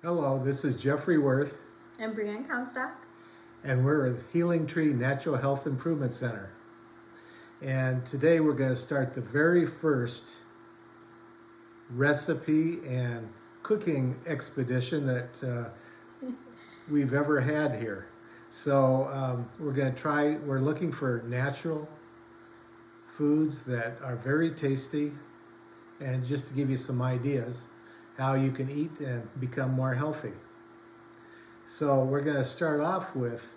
Hello, this is Jeffrey Worth, And Brienne Comstock. and we're at Healing Tree Natural Health Improvement Center. And today we're going to start the very first recipe and cooking expedition that we've ever had here. So we're looking for natural foods that are very tasty, and just to give you some ideas how you can eat and become more healthy. So we're going to start off with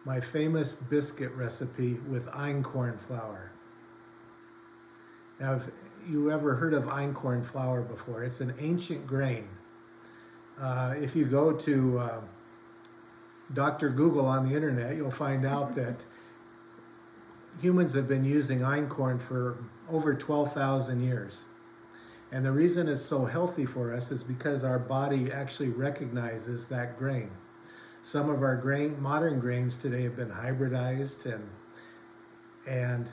my famous biscuit recipe with einkorn flour. Now, have you ever heard of einkorn flour before? It's an ancient grain. If you go to Dr. Google on the internet, you'll find out that humans have been using einkorn for over 12,000 years. And the reason it's so healthy for us is because our body actually recognizes that grain. Some of our modern grains today have been hybridized, and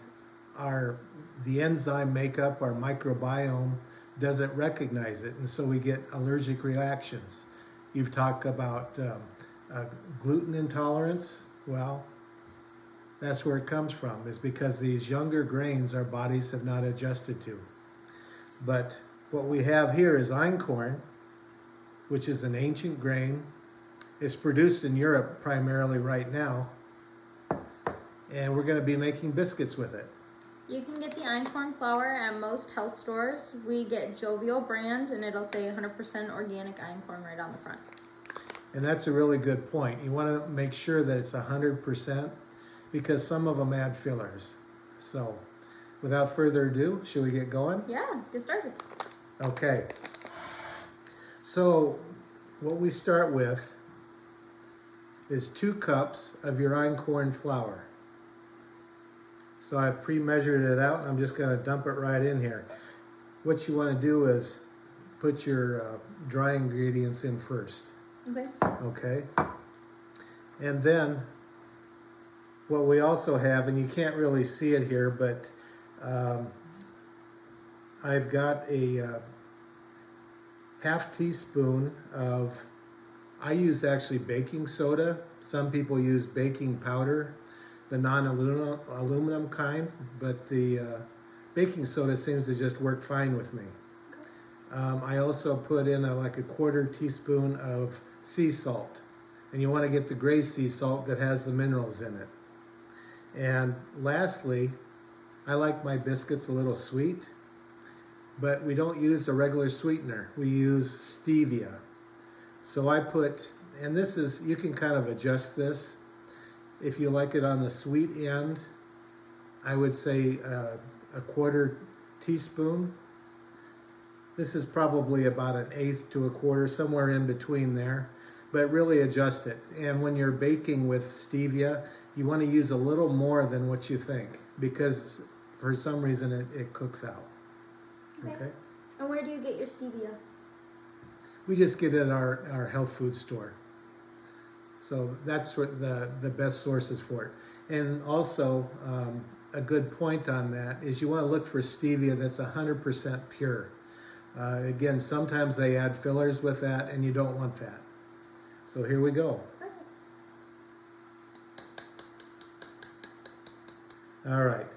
the enzyme makeup, our microbiome, doesn't recognize it, and so we get allergic reactions. You've talked about gluten intolerance. Well, that's where it comes from, is because these younger grains our bodies have not adjusted to. But what we have here is einkorn, which is an ancient grain. It's produced in Europe primarily right now, and we're going to be making biscuits with it. You can get the einkorn flour at most health stores. We get Jovial brand, and it'll say 100% organic einkorn right on the front. And that's a really good point. You want to make sure that it's 100%, because some of them add fillers. So without further ado, should we get going? Yeah, let's get started. Okay. So what we start with is 2 cups of your einkorn flour. So I've pre-measured it out, and I'm just going to dump it right in here. What you want to do is put your dry ingredients in first. Okay. Okay. And then what we also have, and you can't really see it here, but I've got a half teaspoon of, I use actually baking soda. Some people use baking powder, the non-aluminum kind, but the baking soda seems to just work fine with me. I also put in like a 1/4 teaspoon of sea salt, and you want to get the gray sea salt that has the minerals in it. And lastly, I like my biscuits a little sweet, but we don't use a regular sweetener. We use Stevia. So I put, and this is, you can kind of adjust this. If you like it on the sweet end, I would say a 1/4 teaspoon. This is probably about 1/8 to 1/4, somewhere in between there, but really adjust it. And when you're baking with Stevia, you want to use a little more than what you think, because for some reason it cooks out. Okay? And where do you get your Stevia? We just get it at our health food store. So that's what the best sources for it. And also, a good point on that is you want to look for Stevia that's 100% pure. Again, sometimes they add fillers with that, and you don't want that. So here we go. Perfect. All right.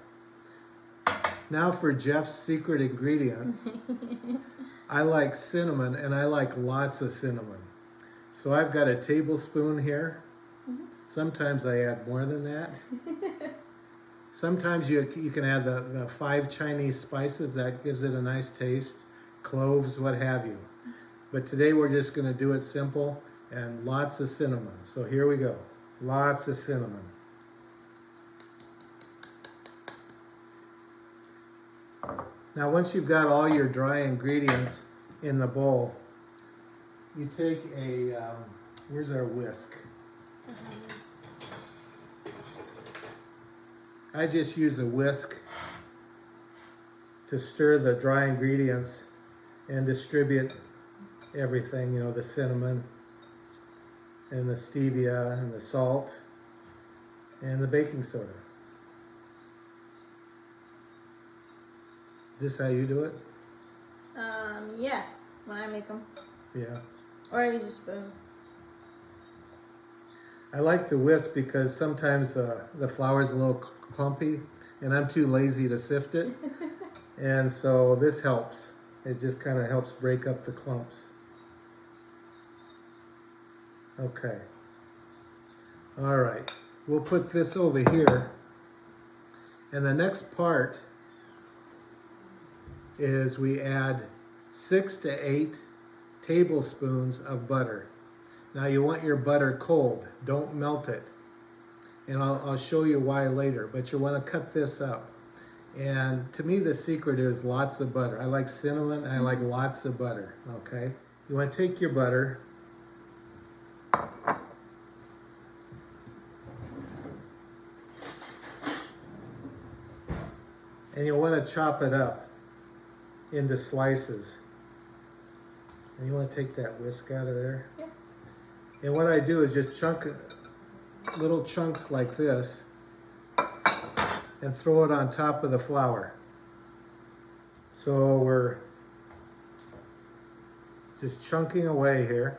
Now for Jeff's secret ingredient. I like cinnamon, and I like lots of cinnamon. So I've got a tablespoon here. Sometimes I add more than that. Sometimes you can add the 5 Chinese spices. That gives it a nice taste. Cloves, what have you. But today we're just going to do it simple, and lots of cinnamon. So here we go. Lots of cinnamon. Now once you've got all your dry ingredients in the bowl, you take a, where's our whisk? I just use a whisk to stir the dry ingredients and distribute everything, you know, the cinnamon and the stevia and the salt and the baking soda. Is this how you do it? Yeah, when I make them. Yeah. Or I use a spoon. I like the whisk because sometimes the flour's a little clumpy and I'm too lazy to sift it. And so this helps. It just kind of helps break up the clumps. Okay. All right. We'll put this over here. And the next part is we add 6 to 8 tablespoons of butter. Now you want your butter cold. Don't melt it. And I'll show you why later, but you want to cut this up. And to me, the secret is lots of butter. I like cinnamon, and I like lots of butter, okay? You want to take your butter, and you'll want to chop it up into slices. And you want to take that whisk out of there. Yeah. And what I do is just chunk little chunks like this and throw it on top of the flour. So we're just chunking away here.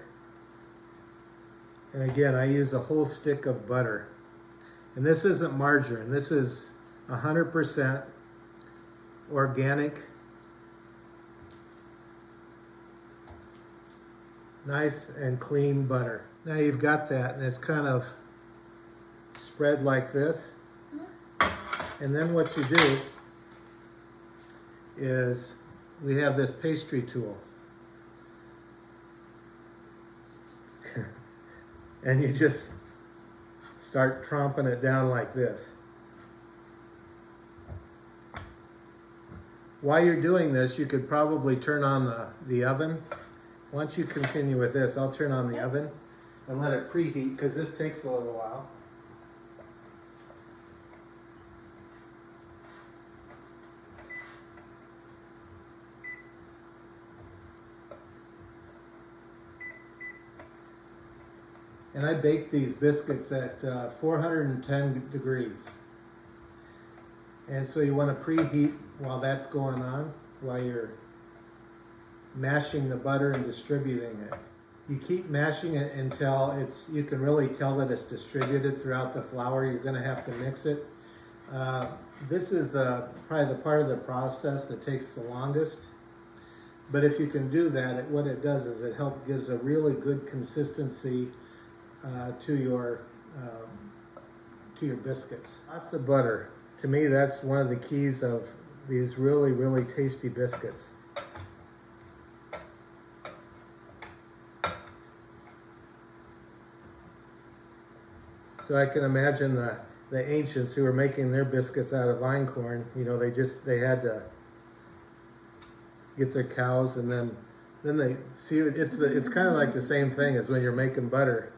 And again, I use a whole stick of butter. And this isn't margarine. This is 100% organic, nice and clean butter. Now you've got that, and it's kind of spread like this. And then what you do is we have this pastry tool. And you just start tromping it down like this. While you're doing this, you could probably turn on the oven. Why don't you continue with this? I'll turn on the oven and let it preheat because this takes a little while. And I bake these biscuits at 410 degrees. And so you want to preheat while that's going on, while you're mashing the butter and distributing it. You keep mashing it until you can really tell that it's distributed throughout the flour. You're going to have to mix it. This is probably the part of the process that takes the longest. But if you can do that, what it does is it gives a really good consistency to your biscuits. Lots of butter. To me, that's one of the keys of these really, really tasty biscuits. So I can imagine the ancients who were making their biscuits out of einkorn. You know, they had to get their cows, and then they see it's kind of like the same thing as when you're making butter.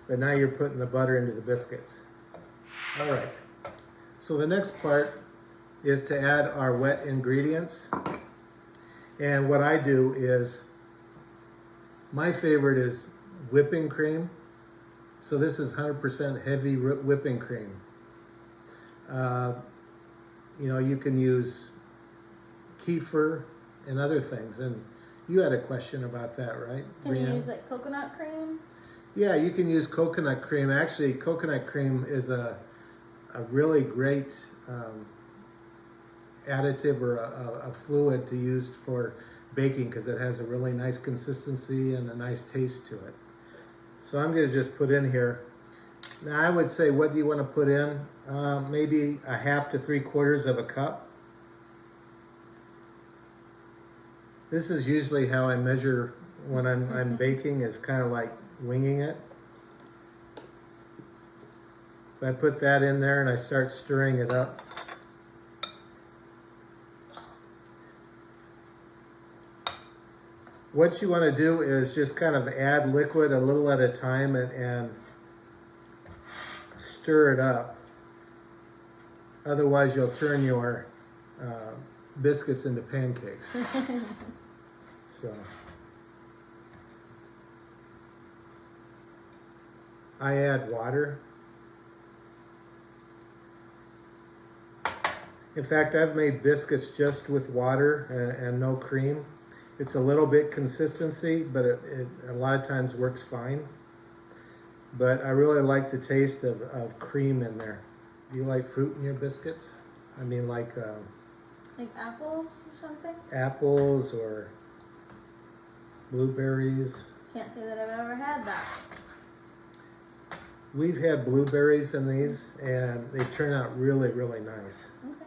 But now you're putting the butter into the biscuits. All right. So the next part is to add our wet ingredients. And what I do is, my favorite is whipping cream. So this is 100% heavy whipping cream. You know, you can use kefir and other things. And you had a question about that, right, Can you Brianne? use like coconut cream? Yeah, you can use coconut cream. Actually, coconut cream is a really great additive or a fluid to use for baking because it has a really nice consistency and a nice taste to it. So I'm going to just put in here. Now I would say, what do you want to put in? Maybe 1/2 to 3/4 of a cup. This is usually how I measure when I'm baking, is kind of like winging it. I put that in there and I start stirring it up. What you want to do is just kind of add liquid a little at a time and stir it up. Otherwise you'll turn your biscuits into pancakes. So I add water. In fact, I've made biscuits just with water and no cream. It's a little bit consistency, but it a lot of times works fine. But I really like the taste of cream in there. Do you like fruit in your biscuits? I mean, like apples or something? apples or blueberries. Can't say that I've ever had that. We've had blueberries in these, and they turn out really, really nice. Okay.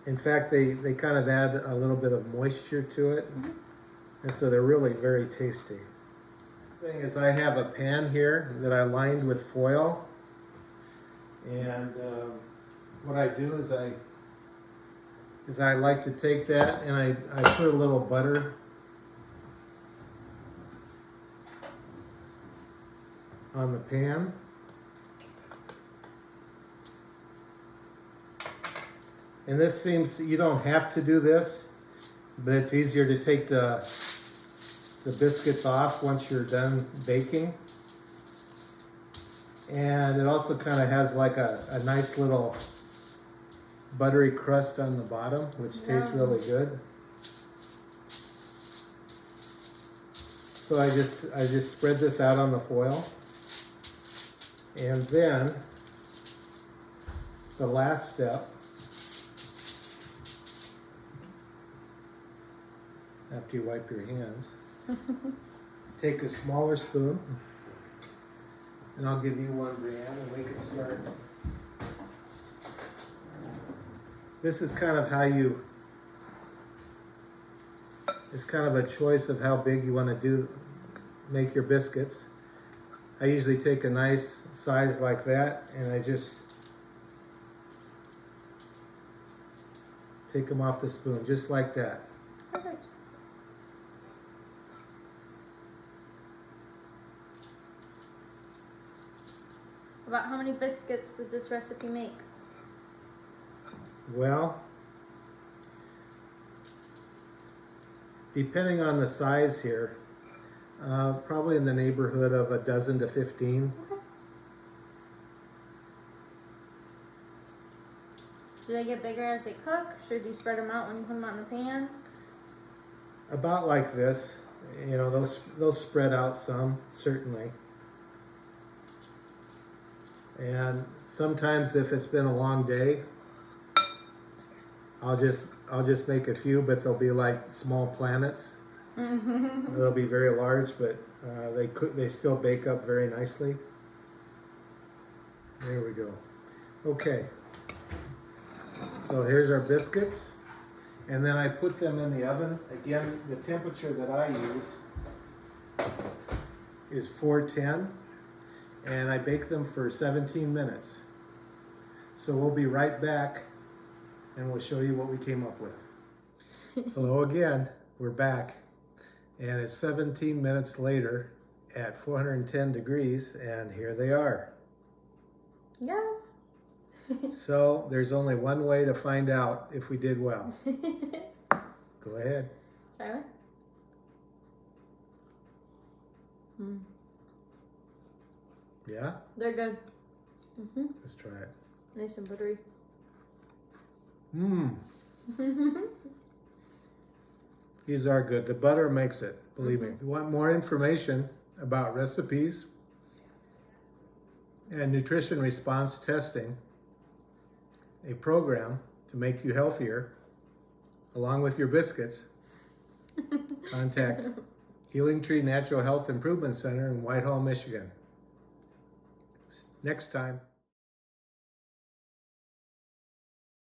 In fact, they kind of add a little bit of moisture to it, and so they're really very tasty. The thing is, I have a pan here that I lined with foil, and what I do is I like to take that and I put a little butter on the pan. And this seems, you don't have to do this, but it's easier to take the biscuits off once you're done baking. And it also kind of has like a nice little buttery crust on the bottom, which tastes really good. So I just spread this out on the foil. And then the last step, after you wipe your hands, take a smaller spoon, and I'll give you one, Brianne, and we can start. This is kind of how it's kind of a choice of how big you want to make your biscuits. I usually take a nice size like that, and I just take them off the spoon, just like that. Perfect. About how many biscuits does this recipe make? Well, depending on the size here, probably in the neighborhood of a dozen to 15. Okay. Do they get bigger as they cook? Should you spread them out when you put them out in the pan? About like this, you know, those spread out some, certainly. And sometimes if it's been a long day, I'll just make a few, but they'll be like small planets. They'll be very large, but they still bake up very nicely. There we go. Okay. So here's our biscuits, and then I put them in the oven. Again, the temperature that I use is 410, and I bake them for 17 minutes. So we'll be right back, and we'll show you what we came up with. Hello again, we're back, and it's 17 minutes later at 410 degrees, and here they are. Yeah. So there's only one way to find out if we did well. Go ahead. Try one. Yeah? They're good. Let's try it. Nice and buttery. These are good. The butter makes it, believe me. If you want more information about recipes and nutrition response testing, a program to make you healthier, along with your biscuits, contact Healing Tree Natural Health Improvement Center in Whitehall, Michigan. Next time.